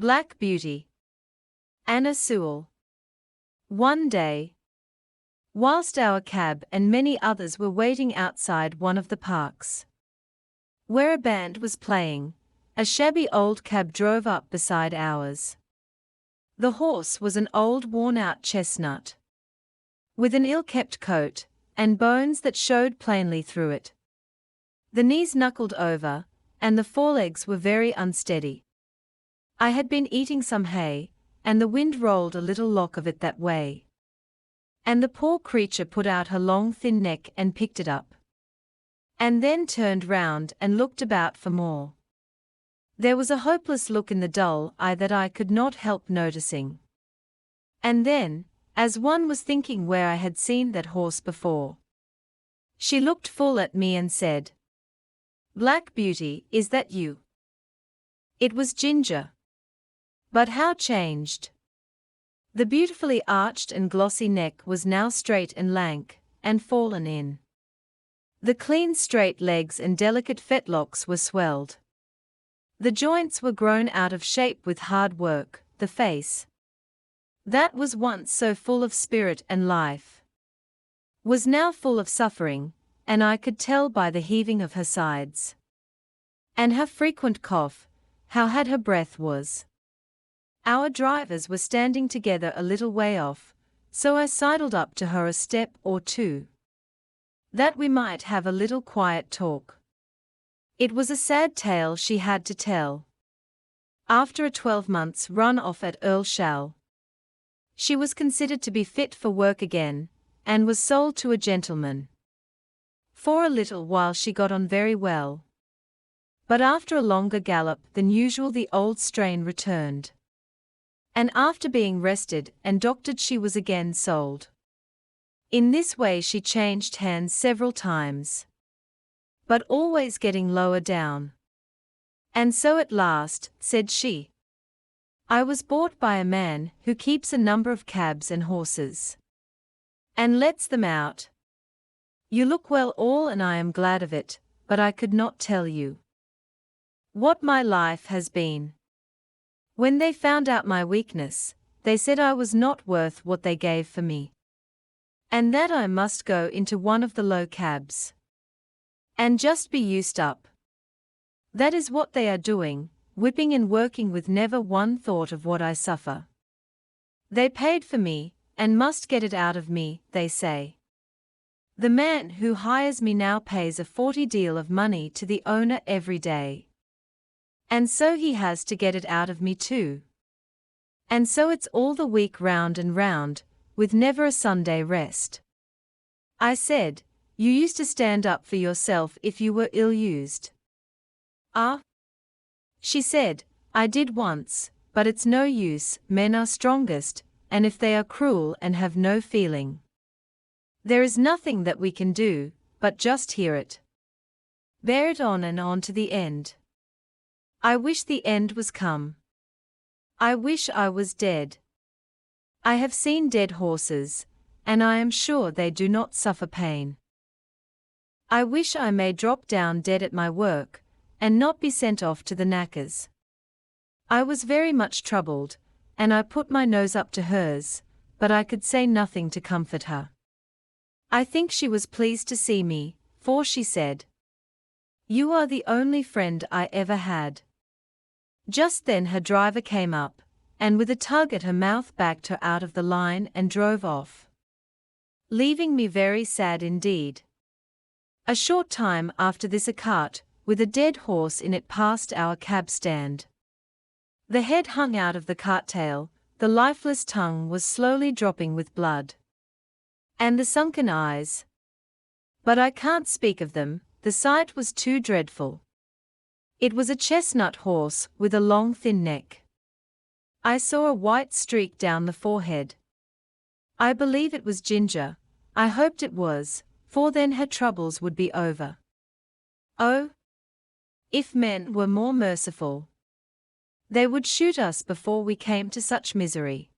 Black Beauty. Anna Sewell. One day, whilst our cab and many others were waiting outside one of the parks, where a band was playing, a shabby old cab drove up beside ours. The horse was an old worn-out chestnut, with an ill-kept coat, and bones that showed plainly through it. The knees knuckled over, and the forelegs were very unsteady. I had been eating some hay, and the wind rolled a little lock of it that way. And the poor creature put out her long thin neck and picked it up, and then turned round and looked about for more. There was a hopeless look in the dull eye that I could not help noticing. And then, as one was thinking where I had seen that horse before, she looked full at me and said, "Black Beauty, is that you?" It was Ginger. But how changed! The beautifully arched and glossy neck was now straight and lank, and fallen in. The clean straight legs and delicate fetlocks were swelled. The joints were grown out of shape with hard work. The face, that was once so full of spirit and life, was now full of suffering, and I could tell by the heaving of her sides, and her frequent cough, how hard her breath was. Our drivers were standing together a little way off, so I sidled up to her a step or two, that we might have a little quiet talk. It was a sad tale she had to tell. After a 12 months' run off at Earlshall, she was considered to be fit for work again, and was sold to a gentleman. For a little while she got on very well, but after a longer gallop than usual the old strain returned, and after being rested and doctored she was again sold. In this way she changed hands several times, but always getting lower down. And so at last, said she, I was bought by a man who keeps a number of cabs and horses, and lets them out. You look well all, and I am glad of it, but I could not tell you what my life has been. When they found out my weakness, they said I was not worth what they gave for me, and that I must go into one of the low cabs, and just be used up. That is what they are doing, whipping and working with never one thought of what I suffer. They paid for me, and must get it out of me, they say. The man who hires me now pays a 40 deal of money to the owner every day, and so he has to get it out of me too. And so it's all the week round and round, with never a Sunday rest. I said, you used to stand up for yourself if you were ill-used. Ah? She said, I did once, but it's no use, men are strongest, and if they are cruel and have no feeling, there is nothing that we can do, but just hear it. Bear it on and on to the end. I wish the end was come. I wish I was dead. I have seen dead horses, and I am sure they do not suffer pain. I wish I may drop down dead at my work, and not be sent off to the knackers. I was very much troubled, and I put my nose up to hers, but I could say nothing to comfort her. I think she was pleased to see me, for she said, You are the only friend I ever had. Just then her driver came up, and with a tug at her mouth backed her out of the line and drove off, leaving me very sad indeed. A short time after this a cart, with a dead horse in it, passed our cab stand. The head hung out of the cart tail, the lifeless tongue was slowly dropping with blood, and the sunken eyes. But I can't speak of them, the sight was too dreadful. It was a chestnut horse with a long thin neck. I saw a white streak down the forehead. I believe it was Ginger. I hoped it was, for then her troubles would be over. Oh, if men were more merciful, they would shoot us before we came to such misery.